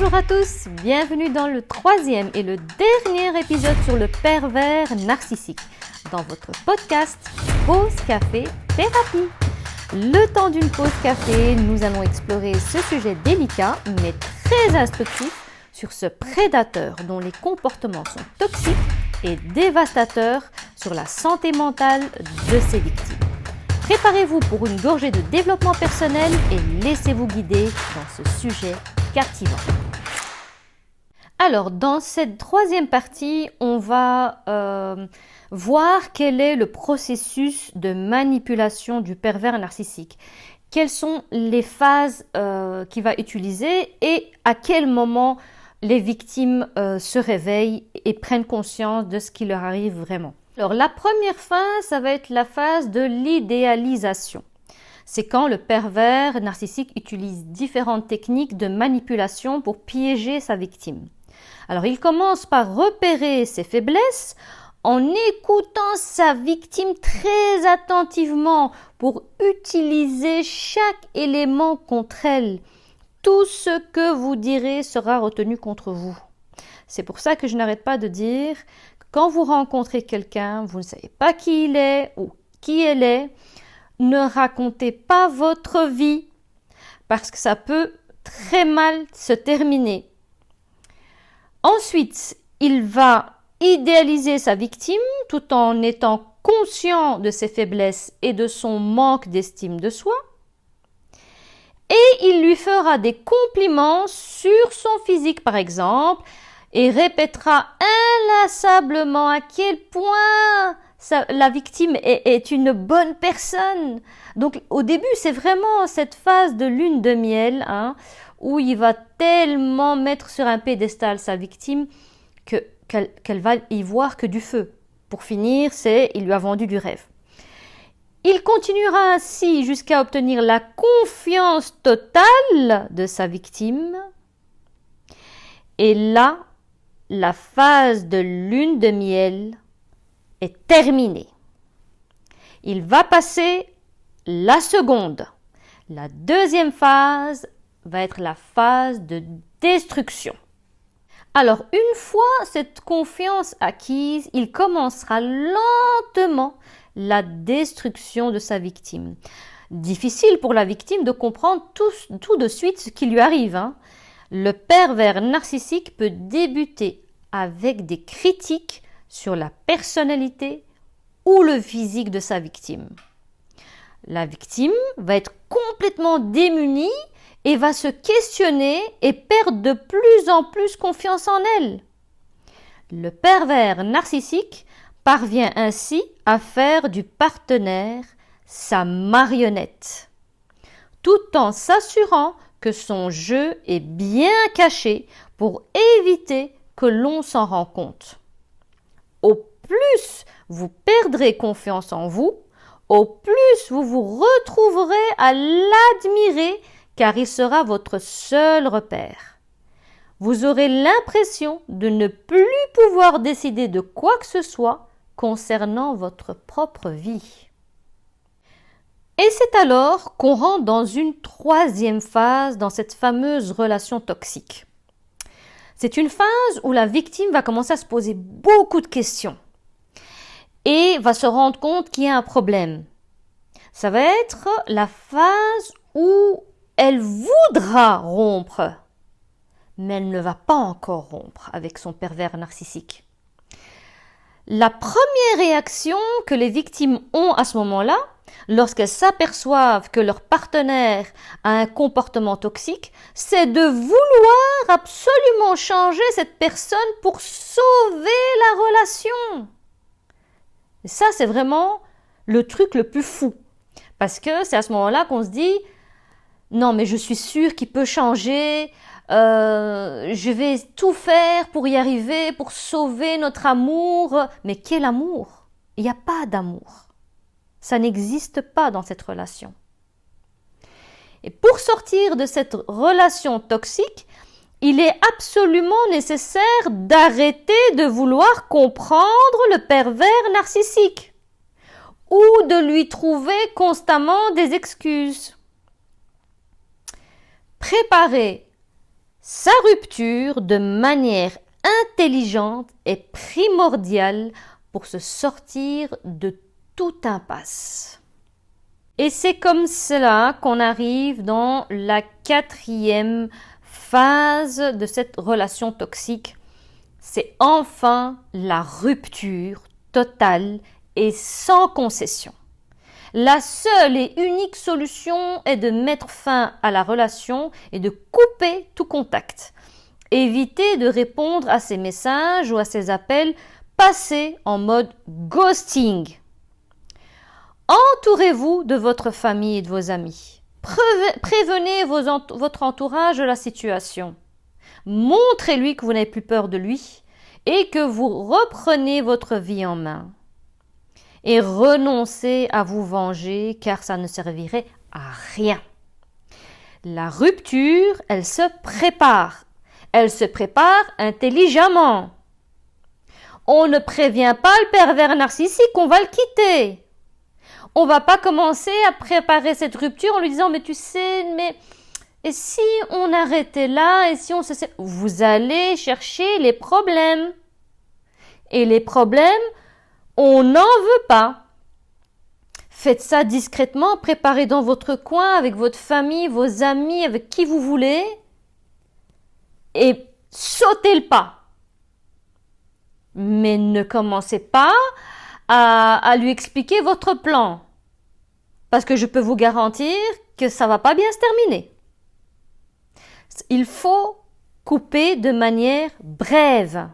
Bonjour à tous, bienvenue dans le troisième et le dernier épisode sur le pervers narcissique dans votre podcast Pause Café Thérapie. Le temps d'une pause café, nous allons explorer ce sujet délicat mais très instructif sur ce prédateur dont les comportements sont toxiques et dévastateurs sur la santé mentale de ses victimes. Préparez-vous pour une gorgée de développement personnel et laissez-vous guider dans ce sujet captivant. Alors, dans cette troisième partie, on va voir quel est le processus de manipulation du pervers narcissique. Quelles sont les phases qu'il va utiliser et à quel moment les victimes se réveillent et prennent conscience de ce qui leur arrive vraiment. Alors, la première phase, ça va être la phase de l'idéalisation. C'est quand le pervers narcissique utilise différentes techniques de manipulation pour piéger sa victime. Alors, il commence par repérer ses faiblesses en écoutant sa victime très attentivement pour utiliser chaque élément contre elle. Tout ce que vous direz sera retenu contre vous. C'est pour ça que je n'arrête pas de dire que quand vous rencontrez quelqu'un, vous ne savez pas qui il est ou qui elle est, ne racontez pas votre vie parce que ça peut très mal se terminer. Ensuite, il va idéaliser sa victime tout en étant conscient de ses faiblesses et de son manque d'estime de soi. Et il lui fera des compliments sur son physique, par exemple, et répétera inlassablement à quel point la victime est une bonne personne. Donc, au début, c'est vraiment cette phase de lune de miel, où il va tellement mettre sur un pédestal sa victime qu'elle va y voir que du feu. Pour finir, il lui a vendu du rêve. Il continuera ainsi jusqu'à obtenir la confiance totale de sa victime. Et là, la phase de lune de miel est terminée. Il va passer la seconde. La deuxième phase va être la phase de destruction. Alors, une fois cette confiance acquise, il commencera lentement la destruction de sa victime. Difficile pour la victime de comprendre tout de suite ce qui lui arrive. Le pervers narcissique peut débuter avec des critiques sur la personnalité ou le physique de sa victime. La victime va être complètement démunie et va se questionner et perdre de plus en plus confiance en elle. Le pervers narcissique parvient ainsi à faire du partenaire sa marionnette, tout en s'assurant que son jeu est bien caché pour éviter que l'on s'en rende compte. Au plus vous perdrez confiance en vous, au plus vous vous retrouverez à l'admirer car il sera votre seul repère. Vous aurez l'impression de ne plus pouvoir décider de quoi que ce soit concernant votre propre vie. Et c'est alors qu'on rentre dans une troisième phase dans cette fameuse relation toxique. C'est une phase où la victime va commencer à se poser beaucoup de questions et va se rendre compte qu'il y a un problème. Ça va être la phase où elle voudra rompre, mais elle ne va pas encore rompre avec son pervers narcissique. La première réaction que les victimes ont à ce moment-là, lorsqu'elles s'aperçoivent que leur partenaire a un comportement toxique, c'est de vouloir absolument changer cette personne pour sauver la relation. Et ça, c'est vraiment le truc le plus fou. Parce que c'est à ce moment-là qu'on se dit « Non, mais je suis sûre qu'il peut changer, je vais tout faire pour y arriver, pour sauver notre amour. » Mais quel amour? Il n'y a pas d'amour. Ça n'existe pas dans cette relation. Et pour sortir de cette relation toxique, il est absolument nécessaire d'arrêter de vouloir comprendre le pervers narcissique ou de lui trouver constamment des excuses. Préparer Sa rupture de manière intelligente est primordiale pour se sortir de toute impasse. Et c'est comme cela qu'on arrive dans la 4e phase de cette relation toxique. C'est enfin la rupture totale et sans concession. La seule et unique solution est de mettre fin à la relation et de couper tout contact. Évitez de répondre à ces messages ou à ces appels. Passez en mode ghosting. Entourez-vous de votre famille et de vos amis. Prévenez votre entourage de la situation. Montrez-lui que vous n'avez plus peur de lui et que vous reprenez votre vie en main. Et renoncez à vous venger car ça ne servirait à rien. La rupture, elle se prépare. Elle se prépare intelligemment. On ne prévient pas le pervers narcissique qu'on va le quitter. On ne va pas commencer à préparer cette rupture en lui disant « mais tu sais, mais et si on arrêtait là et si on se... » Vous allez chercher les problèmes. Et les problèmes, on n'en veut pas. Faites ça discrètement, préparez dans votre coin avec votre famille, vos amis, avec qui vous voulez et sautez le pas. Mais ne commencez pas à lui expliquer votre plan parce que je peux vous garantir que ça va pas bien se terminer. Il faut couper de manière brève.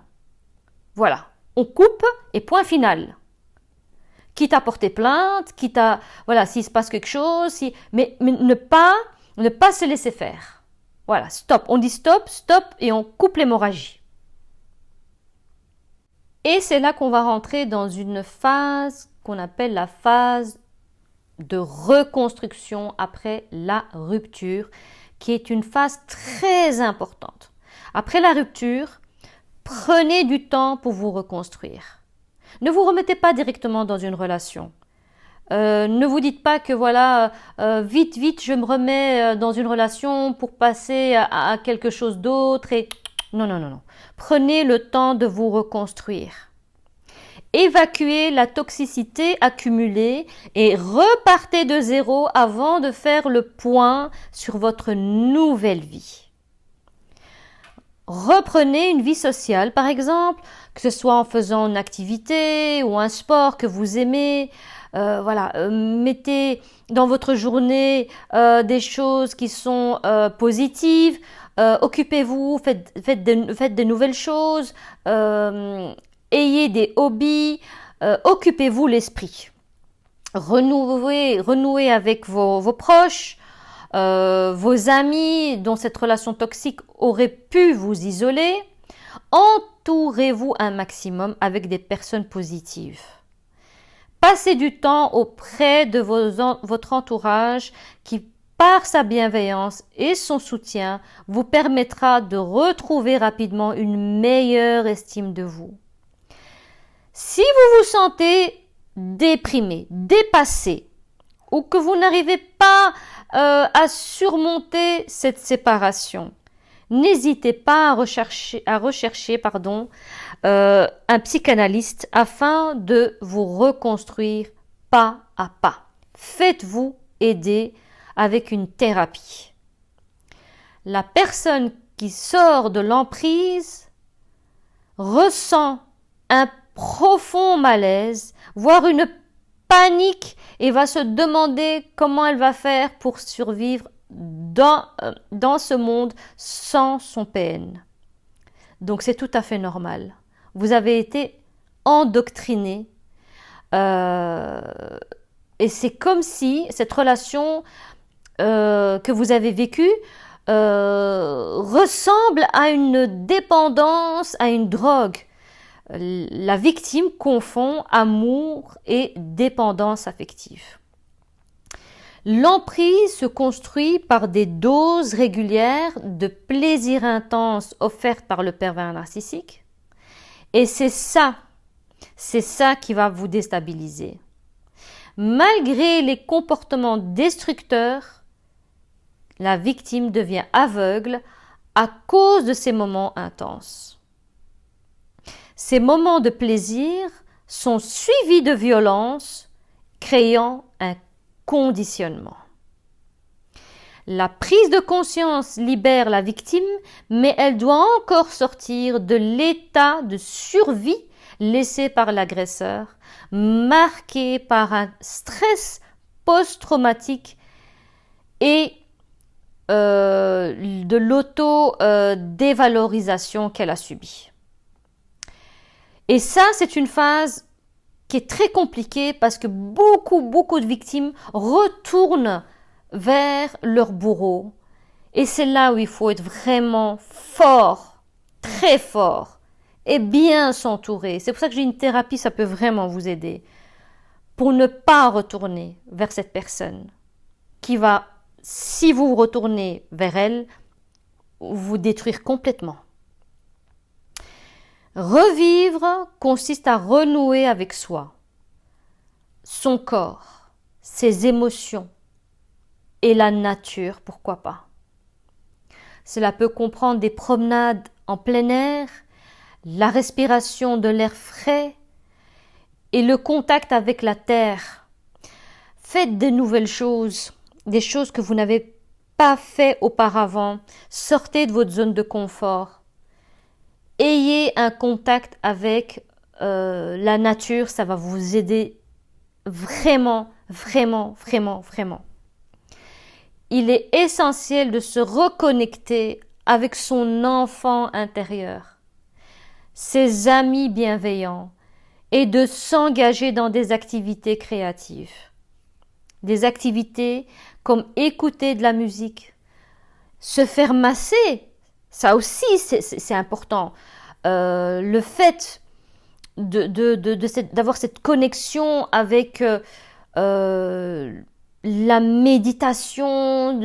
Voilà, on coupe et point final. Quitte à porter plainte, quitte à, voilà, s'il se passe quelque chose, mais ne pas se laisser faire. Voilà, stop. On dit stop et on coupe l'hémorragie. Et c'est là qu'on va rentrer dans une phase qu'on appelle la phase de reconstruction après la rupture, qui est une phase très importante. Après la rupture, prenez du temps pour vous reconstruire. Ne vous remettez pas directement dans une relation. Ne vous dites pas que voilà, vite, je me remets dans une relation pour passer à quelque chose d'autre. Non. Prenez le temps de vous reconstruire. Évacuez la toxicité accumulée et repartez de zéro avant de faire le point sur votre nouvelle vie. Reprenez une vie sociale, par exemple, que ce soit en faisant une activité ou un sport que vous aimez. Mettez dans votre journée des choses qui sont positives. Occupez-vous, faites de nouvelles choses. Ayez des hobbies. Occupez-vous l'esprit. Renouez avec vos proches. Vos amis dont cette relation toxique aurait pu vous isoler, entourez-vous un maximum avec des personnes positives. Passez du temps auprès de votre entourage qui, par sa bienveillance et son soutien, vous permettra de retrouver rapidement une meilleure estime de vous. Si vous vous sentez déprimé, dépassé, ou que vous n'arrivez pas à surmonter cette séparation, n'hésitez pas à rechercher un psychanalyste afin de vous reconstruire pas à pas. Faites-vous aider avec une thérapie. La personne qui sort de l'emprise ressent un profond malaise, voire une panique et va se demander comment elle va faire pour survivre dans ce monde sans son PN. Donc c'est tout à fait normal. Vous avez été endoctriné et c'est comme si cette relation que vous avez vécue ressemble à une dépendance, à une drogue. La victime confond amour et dépendance affective. L'emprise se construit par des doses régulières de plaisir intense offertes par le pervers narcissique. Et c'est ça qui va vous déstabiliser. Malgré les comportements destructeurs, la victime devient aveugle à cause de ces moments intenses. Ces moments de plaisir sont suivis de violence, créant un conditionnement. La prise de conscience libère la victime, mais elle doit encore sortir de l'état de survie laissé par l'agresseur, marqué par un stress post-traumatique et de l'auto-dévalorisation qu'elle a subie. Et ça, c'est une phase qui est très compliquée parce que beaucoup de victimes retournent vers leur bourreau. Et c'est là où il faut être vraiment fort, très fort, et bien s'entourer. C'est pour ça que j'ai une thérapie, ça peut vraiment vous aider. Pour ne pas retourner vers cette personne qui va, si vous retournez vers elle, vous détruire complètement. Revivre consiste à renouer avec soi, son corps, ses émotions et la nature, pourquoi pas. Cela peut comprendre des promenades en plein air, la respiration de l'air frais et le contact avec la terre. Faites de nouvelles choses, des choses que vous n'avez pas fait auparavant. Sortez de votre zone de confort. Ayez un contact avec la nature, ça va vous aider vraiment. Il est essentiel de se reconnecter avec son enfant intérieur, ses amis bienveillants et de s'engager dans des activités créatives. Des activités comme écouter de la musique, se faire masser, ça aussi c'est important. Le fait d'avoir cette connexion avec la méditation,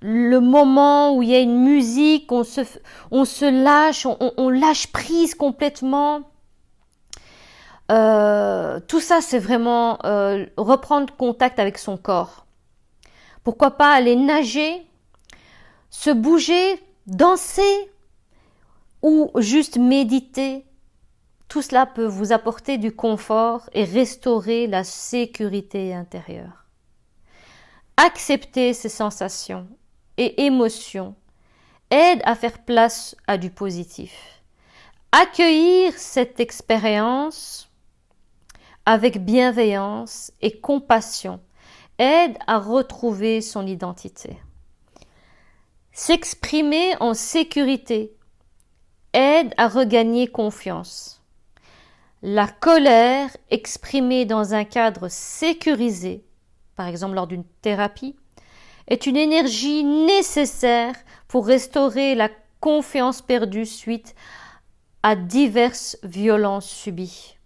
le moment où il y a une musique, on se lâche, on lâche prise complètement. Tout ça, c'est vraiment reprendre contact avec son corps. Pourquoi pas aller nager, se bouger, danser ou juste méditer. Tout cela peut vous apporter du confort et restaurer la sécurité intérieure. Accepter ces sensations et émotions aide à faire place à du positif. Accueillir cette expérience avec bienveillance et compassion aide à retrouver son identité. S'exprimer en sécurité aide à regagner confiance. La colère exprimée dans un cadre sécurisé, par exemple lors d'une thérapie, est une énergie nécessaire pour restaurer la confiance perdue suite à diverses violences subies.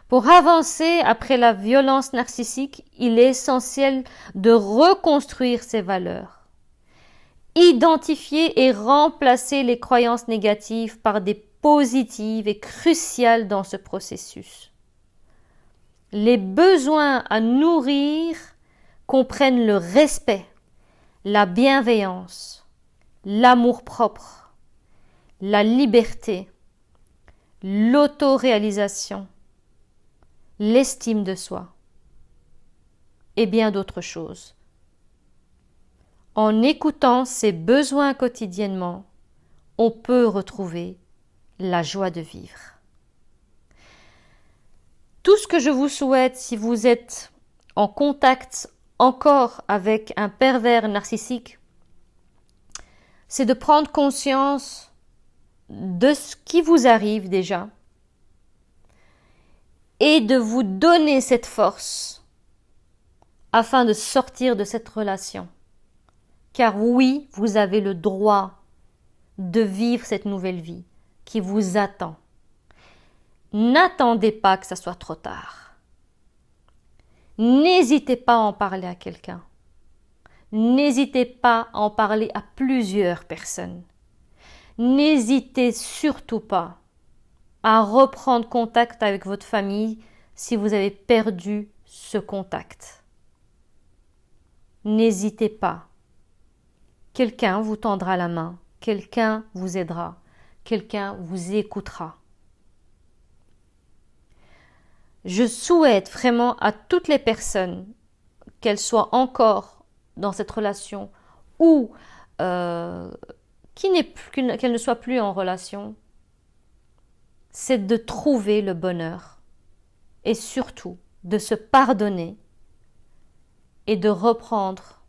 Pour avancer après la violence narcissique, il est essentiel de reconstruire ses valeurs. Identifier et remplacer les croyances négatives par des positives est crucial dans ce processus. Les besoins à nourrir comprennent le respect, la bienveillance, l'amour-propre, la liberté, l'autoréalisation, l'estime de soi et bien d'autres choses. En écoutant ces besoins quotidiennement, on peut retrouver la joie de vivre. Tout ce que je vous souhaite si vous êtes en contact encore avec un pervers narcissique, c'est de prendre conscience de ce qui vous arrive déjà et de vous donner cette force afin de sortir de cette relation. Car oui, vous avez le droit de vivre cette nouvelle vie qui vous attend. N'attendez pas que ça soit trop tard. N'hésitez pas à en parler à quelqu'un. N'hésitez pas à en parler à plusieurs personnes. N'hésitez surtout pas à reprendre contact avec votre famille si vous avez perdu ce contact. N'hésitez pas. quelqu'un vous tendra la main, quelqu'un vous aidera, quelqu'un vous écoutera. Je souhaite vraiment à toutes les personnes, qu'elles soient encore dans cette relation ou qu'elles ne soient plus en relation, c'est de trouver le bonheur et surtout de se pardonner et de reprendre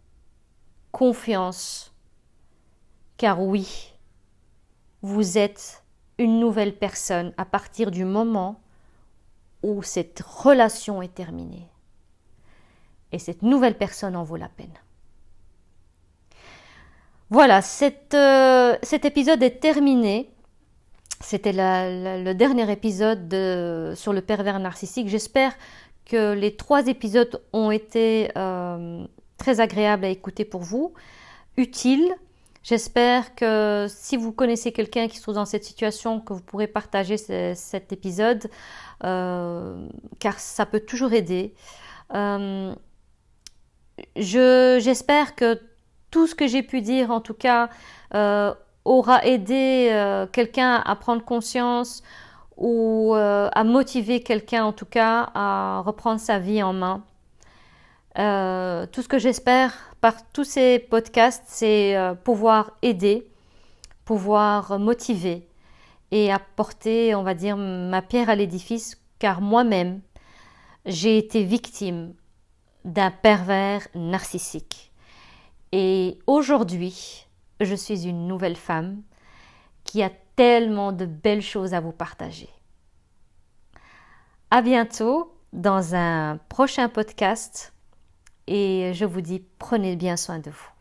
confiance. Car oui, vous êtes une nouvelle personne à partir du moment où cette relation est terminée. Et cette nouvelle personne en vaut la peine. Voilà, cet épisode est terminé. C'était le dernier épisode sur le pervers narcissique. J'espère que les 3 épisodes ont été très agréables à écouter pour vous, utiles. J'espère que si vous connaissez quelqu'un qui se trouve dans cette situation, que vous pourrez partager cet épisode, car ça peut toujours aider. J'espère que tout ce que j'ai pu dire, en tout cas, aura aidé quelqu'un à prendre conscience ou à motiver quelqu'un, en tout cas, à reprendre sa vie en main. Tout ce que j'espère par tous ces podcasts, c'est pouvoir aider, pouvoir motiver et apporter, on va dire, ma pierre à l'édifice, car moi-même, j'ai été victime d'un pervers narcissique. Et aujourd'hui, je suis une nouvelle femme qui a tellement de belles choses à vous partager. À bientôt dans un prochain podcast et je vous dis prenez bien soin de vous.